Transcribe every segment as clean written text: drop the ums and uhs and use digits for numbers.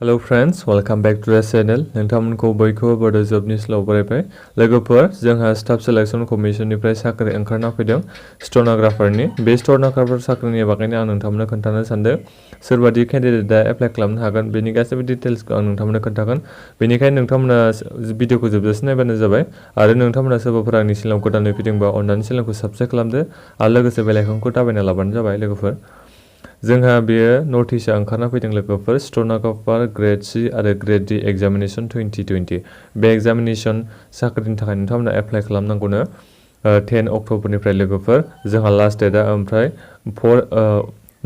Hello friends, welcome back to the channel. नोंथांमोनखौ बयखौबो बड' जबनि स्ल'आव बरायबाय। लोगोफोर, जोंहा स्टाफ सिलेक्शन कमिशननिफ्राय साख्रि ओंखारना फैदों स्टेन'ग्राफारनि। बे स्टेन'ग्राफार साख्रिनि बागैनो आं नोंथांमोननो खोन्थानो सानदों। सोरबादि केन्डिडेटआ एप्लाइ खालामनो हागोन बेनि गासैबो डिटेल्सखौ आं नोंथांमोननो खोन्थागोन। बेनिखायनो नोंथांमोना भिडिअखौ जोबजासिम नायबानो जाबाय। आरो नोंथांमोना सोरबाफोर आंनि चेनेलाव गोदानै फैदोंबा अन्नानै चेनेलखौ साबस्क्राइब खालामदो आरो लोगोसे बेल आइकनखौ दाबायना लाबानो जाबाय लोगोफोर। जोंहा बेयो नटिसआ ओंखारना फैदों लोगोफोर स्टेन'ग्राफार ग्रेड C आरो ग्रेड D एग्जामिनेशन 2020। बे एग्जामिनेशन साख्रिनि थाखाय नोंथांमोना एप्लाइ खालामनांगौनो 10 अक्ट'बरनिफ्राय लोगोफोर। जोंहा लास्ट डेटआ ओमफ्राय 4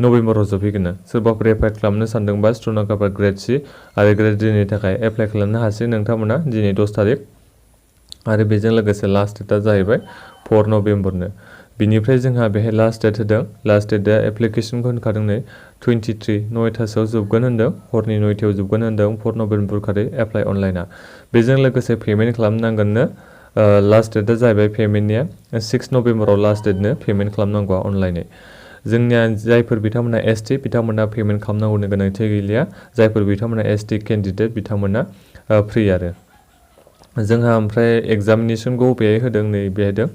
नभेम्बराव जोबहैगोन। सोरबाफोर एप्लाइ खालामनो सानदोंबा स्टेन'ग्राफार ग्रेड C आरो ग्रेड D नि थाखाय एप्लाइ खालामनो हासै नोंथांमोना दिनै 10 तारिख। आरो बेजों लोगोसे लास्ट डेटआ जाहैबाय 4 नभेम्बरनो। बिनिफ्राय जोंहा बेहाय लास्ट डेट होदों। लास्ट डेटआ एप्लिकेशनखौ होनखादों नै 23 9थासोआव जोबगोन होनदों, हरनि 9थायाव जोबगोन होनदों 4 नभेम्बर खालि एप्लाइ अनलाइना। बेजों लोगोसे पेमेन्ट खालामनांगोननो। लास्ट डेटआ जाहैबाय पेमेन्टनिया 6 नभेम्बराव लास्ट डेटनो पेमेन्ट खालामनांगौआ अनलाइनै। जोंनिया जायफोर बिथांमोना ST बिथांमोना पेमेन्ट खालामनांगौनि गोनांथि गैलिया। जायफोर बिथांमोना ST केन्डिडेट बिथांमोना फ्रि आरो। जोंहा ओमफ्राय एग्जामिनेशनखौ बेहाय होदों नै बेहायदों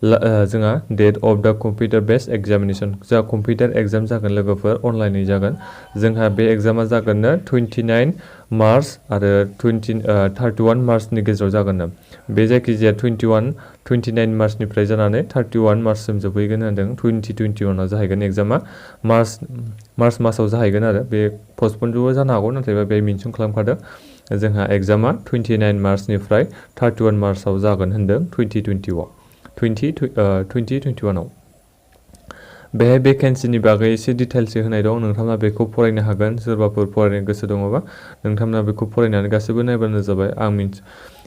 जोंहा डेट अफ द कम्पिउटार बेस्ड एग्जामिनेशन। जोंहा कम्पिउटार एग्जाम जागोन लोगोफोर, अनलाइनै जागोन। जोंहा बे एग्जामा जागोननो 29 मार्च आरो 31 मार्चनि गेजेराव जागोननो। बे जायखिजाया 29 मार्चनिफ्राय जानानै 31 मार्चसिम जोबहैगोन होनदों। 2021आव जाहैगोन एग्जामा। मार्च मासाव जाहैगोन आरो बे पस्टपनबो जानो हागौ, नाथायबा बे मेनसन खालामखादों। जोंहा एग्जामा 29 मार्चनिफ्राय 31 मार्चआव जागोन होनदों 2021आव। बेहाय भेकेन्सिनि बागै एसे डिटेल्स होनाय दं, नोंथांमोना बेखौ फरायनो हागोन। सोरबाफोर फरायनो गोसो दङबा नोंथांमोना बेखौ फरायनानै गासैबो नायबानो जाबाय। आं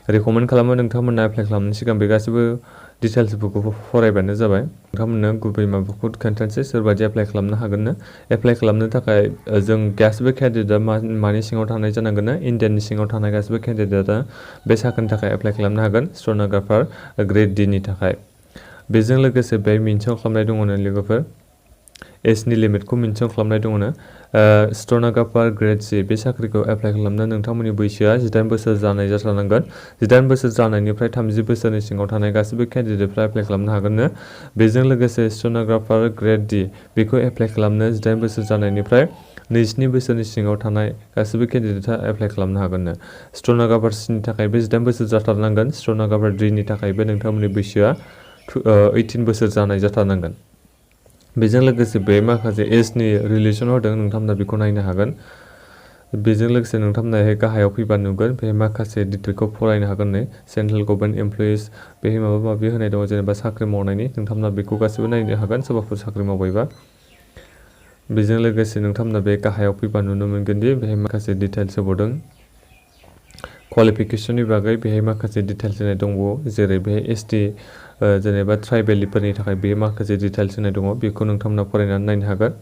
रेकमेन्ड खालामो नोंथांमोना एप्लाइ खालामनायनि सिगां बे गासैबो डिटेल्सफोरखौ फरायबानो जाबाय। नोंथांमोननो गुबै माबाखौ खोन्थानोसै सोरबादि एप्लाइ खालामनो हागोननो। एप्लाइ खालामनो थाखाय जों गासैबो केन्डिडेटआ मानि सिङाव थानाय जानांगोन, इन्डियानि सिङाव थानाय गासैबो केन्डिडेटआ बे साख्रिनि थाखाय एप्लाइ खालामनो हागोन स्टेन'ग्राफार ग्रेड D नि थाखाय। बेजों लोगोसे बेहाय मेनसन खालामनाय दङनो लोगोफोर, एजनि लिमिटखौ मेनसन खालामनाय दङनो। स्टेन'ग्राफार ग्रेड C बे साख्रिखौ एप्लाइ खालामनो नोंथांमोननि बैसोआ 18 बोसोर जानाय जाथारनांगोन। 18 बोसोर जानायनिफ्राय 30 बोसोरनि सिङाव थानाय गासैबो केन्डिडेटफ्रा एप्लाइ खालामनो हागोननो। बेजों लोगोसे स्टेन'ग्राफार ग्रेड D बेखौ एप्लाइ खालामनो 18 बोसोर जानायनिफ्राय 22 बोसोरनि सिङाव थानाय गासैबो केन्डिडेटआ एप्लाइ खालामनो हागोननो। स्टेन'ग्राफार Cनि थाखायबो 18 बोसोर जाथारनांगोन। स्टेन'ग्राफार D नि थाखायबो नोंथांमोननि बैसोआ 18 बोसोर जानाय जाथारनांगोन। बेजों लोगोसे बे माखासे एजनि रिलेसन होदों, नोंथांमोना बेखौ नायनो हागोन। बेजों लोगोसे नोंथांमोना गाहायाव फैबा नुगोन बे माखासे डिटेलखौ फरायनो हागोन नै सेन्ट्रेल गभर्नमेन्ट एमप्लयिज बेहाय माबा माबि होनाय दङ, जेनेबा साख्रि मावनायनि। नोंथांमोना बेखौ गासैबो नायनो हागोन सोरबाफोर साख्रि मावबायबा। बेजों लोगोसे नोंथांमोना बे गाहायाव फैबा नुनो मोनगोन दि बेहाय माखासे डिटेल्स होबावदों क्वालिफिकेसननि बागै। बेहाय माखासे डिटेल्स होनाय दंबावो, जेरै बेहाय ST जेनेबा ट्राइबेलफोरनि थाखाय बे माखासे डिटेल्स होनाय दङ, बेखौ नोंथांमोना फरायनानै नायनो हागोन।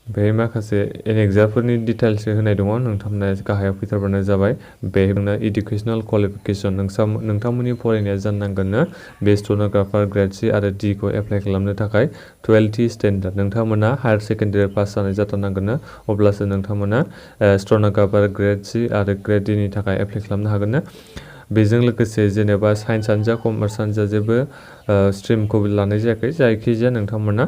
बेहाय माखासे एनेक्जामफोरनि डिटेल्स होनाय दङ, नोंथांमोना गाहायाव फैथारबानो जाबाय। बेहाय इडुकेसनेल क्वालिफिकेसन नोंथांमोननि फरायनाया जानांगोननो बे स्टेन'ग्राफार ग्रेड C आरो D खौ एप्लाइ खालामनो थाखाय 12th स्टेन्डार्ड नोंथांमोना हायार सेकेन्डारि पास जानाय जाथारनांगोननो। अब्लासो नोंथांमोना स्टेन'ग्राफार ग्रेड C आरो ग्रेड D नि थाखाय एप्लाइ खालामनो हागोननो। बेजों लोगोसे जेनेबा साइन्सआनो जा कमार्सआनो जा जेबो स्ट्रिमखौ लानाय जायाखै, जायखिजाया नोंथांमोना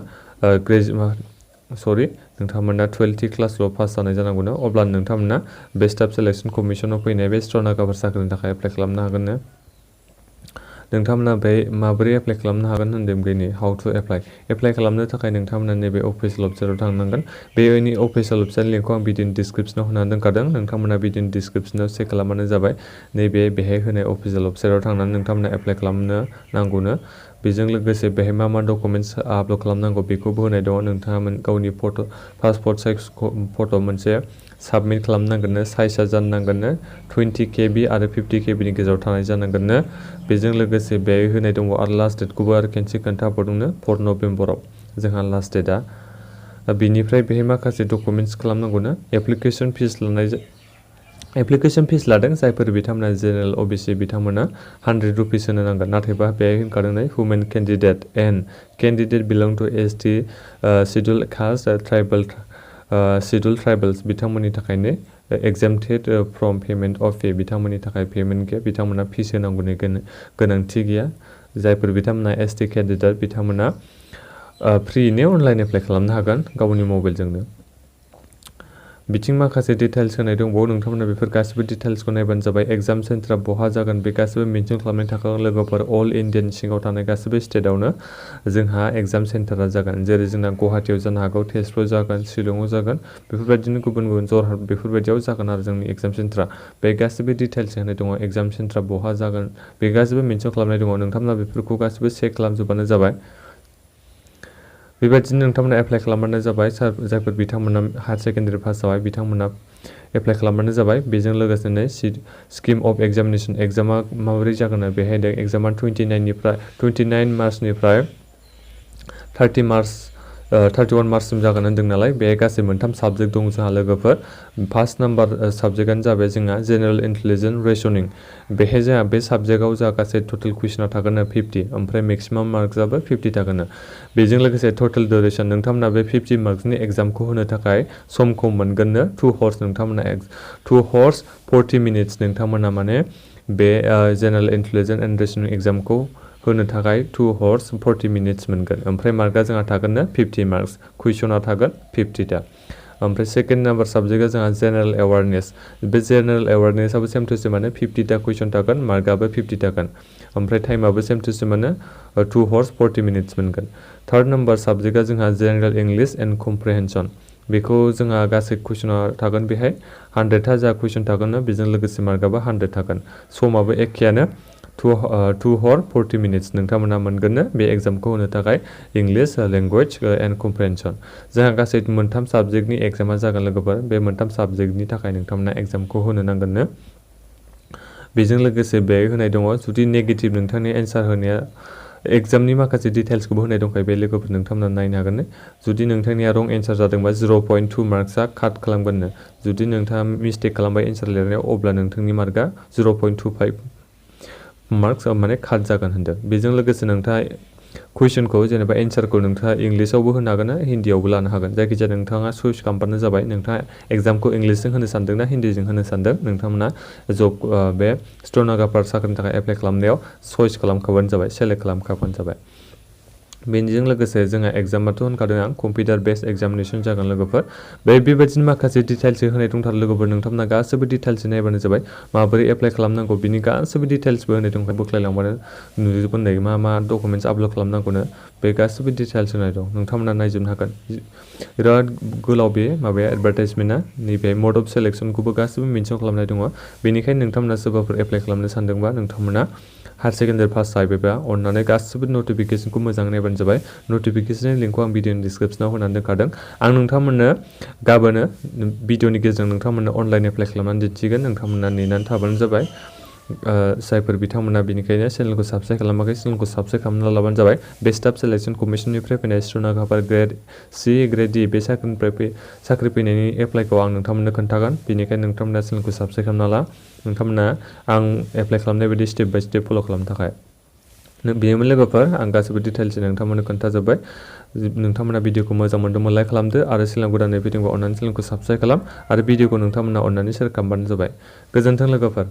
नोंथांमोना 12th क्लासल' पास जानाय जानांगौनो। अब्ला नोंथांमोना बे स्टाफ सिलेक्शन कमिशनाव फैनाय बे स्टेन'ग्राफार साख्रिनि थाखाय एप्लाइ खालामनो हागोननो। नोंथांमोना बे माबोरै एप्लाइ खालामनो हागोन होनदों, बेनि हाउ टु एप्लाइ खालामनो थाखाय नोंथांमोना नैबे अफिसियेल वेबसाइटआव थांनांगोन। बेनि अफिसियेल वेबसाइट लिंकखौ आं भिडिअनि डिसक्रिपसनाव होनानै दोनखादों, नोंथांमोना भिडिअनि डिसक्रिपसनाव चेक खालामबानो जाबाय। बेहाय होनाय अफिसियेल वेबसाइटआव थांनानै नोंथांमोना एप्लाइ खालामनो नांगौनो। बेजों लोगोसे बेहाय मा डकुमेन्ट्स आपल'ड खालामनांगौ बेखौबो होनाय दङ। नोंथाङा गावनि पासपर्ट साइज फट' मोनसे साबमिट खालामनांगोननो। साइजआ जानो नांगोननो 20 KB आरो 50 KB नि गेजेराव थानाय जानांगोननो। बेजों लोगोसे बेहाय होनाय दङ आरो लास्ट डेटखौबो आरो खेनसे खोन्थाबावदोंनो 4 नभेम्बराव जोंहा लास्ट डेटआ। बिनिफ्राय बेहाय माखासे डकुमेन्ट्स खालामनांगौनो। एप्लिकेसन फिस लादों जायफोर बिथांमोना जेनेरेल OBC बिथांमोना 100 रुपिस होनो नांगोन। नाथायबा बेहाय होनखादों नै हुमेन केन्डिडेट बिलं to ST schedule caste tribal schedule tribals बिथांमोननि थाखायनो exempted from payment of fee बिथांमोननि थाखाय पेमेन्ट गैया बिथांमोना फिस होनांगौनि गोनांथि गैया जायफोर बिथांमोना एसटी कैंडिडेट बिथांमोना फ्रीयैनो अनलाइन एप्लाइ खालामनो हागोन गावनि मबाइलजोंनो बिथिं माखासे डिटेल्स होनाय दंबावो नोंथांमोना बेफोर गासिबो डिटेल्सखौ नायबानो जाबाय एग्जाम सेन्टारा बहा जागोन बे गासिबो मेनसन खालामनाय थाखाय लोगोफोर अल इन्डियानि सिङाव थानाय गासिबो स्टेटआवनो जोंहा एग्जाम सेन्टारा जागोन जेरै जोंना गुवाहाटीयाव जानो हागौ तेजपुराव जागोन शिलंआव जागोन बेफोरबायदिनो गुबुन गुबुन जरहाट बेफोरबायदियाव जागोन आरो जोंनि एग्जाम सेन्टारा बे गासिबो डिटेल्स होनाय दङ एग्जाम सेन्टारा बहा जागोन बे गासिबो मेनसन खालामनाय दङ नोंथांमोना बेफोरखौ गासिबो चेक खालामजोबबानो जाबाय बेबायदिनो नोंथांमोना एप्लाइ खालामबानो जाबाय जायफोर बिथांमोना हायर सेकेन्डारि पास जाबाय बिथांमोना एप्लाइ खालामबानो जाबाय बेजों लोगोसेनो स्किम अफ एग्जामिनेशन एग्जामा माबोरै जागोन बेहाय एग्जामा 29 मार्चनिफ्राय 31 मार्चसिम जागोन होनदों नालाय बे गासै मोनथाम साबजेक्ट दं जोंहा लोगोफोर फार्स्ट नाम्बार साबजेक्टआनो जाबाय जोंहा जेनेरेल इन्टेलिजेन्स रेसनिं बेहाय जोंहा बे साबजेक्टआव जोंहा गासै टटेल कुइसना थागोन 50 ओमफ्राय मेक्सिमाम मार्क्सआबो 50 थागोन बेजों लोगोसे टटेल डिउरेसन नोंथांमोना बे 50 मार्क्सनि एग्जामखौ होनो थाखाय समखौ मोनगोननो 2 हर्स नोंथांमोना 2 हर्स 40 मिनिट्स नोंथांमोना माने बे जेनेरेल इन्टेलिजेन्स एन्ड रेसनिं एग्जामखौ होनो थाखाय 2 हर्स 40 मिनिट्स मोनगोन ओमफ्राय मार्कआ जोंहा थागोन 50 मार्क्स कुइसना थागोन 50 टा ओमफ्राय सेकेन्ड नाम्बार साबजेक्टआ जोंहा जेनेरेल एवारनेस बे जेनेरेल एवारनेसआबो सेम टु सेम माने 50 टा कुइसन थागोन मार्कआबो 50 थागोन ओमफ्राय टाइमआबो सेम टु सेम माने 2 हर्स 40 मिनिट्स मोनगोन थर्ड नाम्बार साबजेक्टआ जोंहा जेनेरेल इंलिश एन्ड कम्प्रिहेनसन बेखौ जोंहा गासै कुइसना थागोन बेहाय 100 टा जा कुइसन थागोन बेजों लोगोसे मार्कआबो 100 थागोन समाबो एखेयानो 2 हर 40 मिनिट्स नोंथांमोना मोनगोन बे एग्जामखौ होनो थाखाय इंलिश लैंग्वेज एन्ड कम्प्रिहेनसन जोंहा गासै मोनथाम साबजेक्टनि एग्जामा जागोन लोगोफोर बे मोनथाम साबजेक्टनि थाखाय नोंथांमोना एग्जामखौ होनो नांगोन बेजों लोगोसे बे होनाय दङ जुदि नेगेटिभ नोंथांनि एन्सार होनाया एग्जामनि माखासे डिटेल्सखौबो होनाय दंखायो बे लोगोफोर नोंथांमोना नायनो हागोन जुदि नोंथांनिया रं एन्सार जादोंबा 0.2 मार्क्सआ काट खालामगोन जुदि नोंथाङा मिस्टेक खालामबाय एन्सार लिरनायाव अब्ला नोंथांनि मार्कआ 0.25 मार्क्स माने काट जागोन होनदों बेजों लोगोसे नोंथाङा कुइसनखौ जेनेबा एन्सारखौ नोंथाङा इंलिशावबो होनो हागोन हिन्दीयावबो लानो हागोन जायखिजाया नोंथाङा चुज खालामबानो जाबाय नोंथाङा एग्जामखौ इंलिशजों होनो सानदों ना हिन्दीजों होनो सानदों नोंथांमोना जब बे स्टेन'ग्राफार साख्रिनि थाखाय एप्लाइ खालामनायाव चइस खालामखाबानो जाबाय सेलेक्ट खालामखाबानो जाबाय बेजों लोगोसे जोंहा एग्जामाथ' होनखादों आं कम्पिउटार बेस्ड एग्जामिनेसन जागोन लोगोफोर बेबायदिनो माखासे डिटेल्स होनाय दंथारो लोगोफोर नोंथांमोना गासैबो डिटेल्स नायबानो जाबाय माबोरै एप्लाइ खालामनांगौ बिनि गासैबो डिटेल्सबो होनाय दंखायो बोख्लायलांबानो नुजोबगोन मा डकुमेन्टस आपल'ड खालामनांगौनो बे गासैबो डिटेल्स होनाय दं नोंथांमोना नायजोबनो हागोन बिराद गोलाव बे माबाया एडभार्टाइजमेन्टआ नैबे मड अफ सेलेक्सनखौबो गासैबो मेनसन खालामनाय दङ बेनिखायनो नोंथांमोना सोरबाफोर एप्लाइ खालामनो सानदोंबा नोंथांमोना हायर सेकेन्डारि पास जायोबा अननानै गासिबो नटिफिकेसनखौ मोजाङै नायबानो जाबाय नटिफिकेसननि लिंकखौ आं भिडिअनि डिसक्रिपसनाव होनानै दोनखादों आं नोंथांमोननो गाबोनो भिडिअनि गेजेरजों नोंथांमोननो अनलाइन एप्लाइ खालामनानै दिन्थिगोन नोंथांमोना नेनानै थाबानो जाबाय जायफोर बिथांमोना बेनिखायनो चेनेलखौ साबस्क्राइब खालामाखै चेनेलखौ साबस्क्राइब खालामना लाबानो जाबाय बे स्टाफ सेलेक्सन कमिसननिफ्राय फैनाय स्टेन'ग्राफार ग्रेड C ग्रेड D बे साख्रि फैनायनि एप्लाइखौ आं नोंथांमोननो खोन्थागोन बेनिखायनो नोंथांमोना चेनेलखौ साबस्क्राइब खालामना ला नोंथांमोना आं एप्लाइ खालामनाय बायदि स्टेप बाय स्टेप फल' खालामनो थाखाय बेनोमोन लोगोफोर आं गासैबो डिटेल्स नोंथांमोननो खोन्थाजोब्बाय नोंथांमोना भिडिअखौ मोजां मोनदोंमोन लाइक खालामदो आरो चेनेल गोदानै फैदोंबा अननानै चेनेलखौ साबस्क्राइब खालाम आरो भिडिअखौ नोंथांमोना अननानै शेयार खालामबानो जाबाय गोजोन्थों लोगोफोर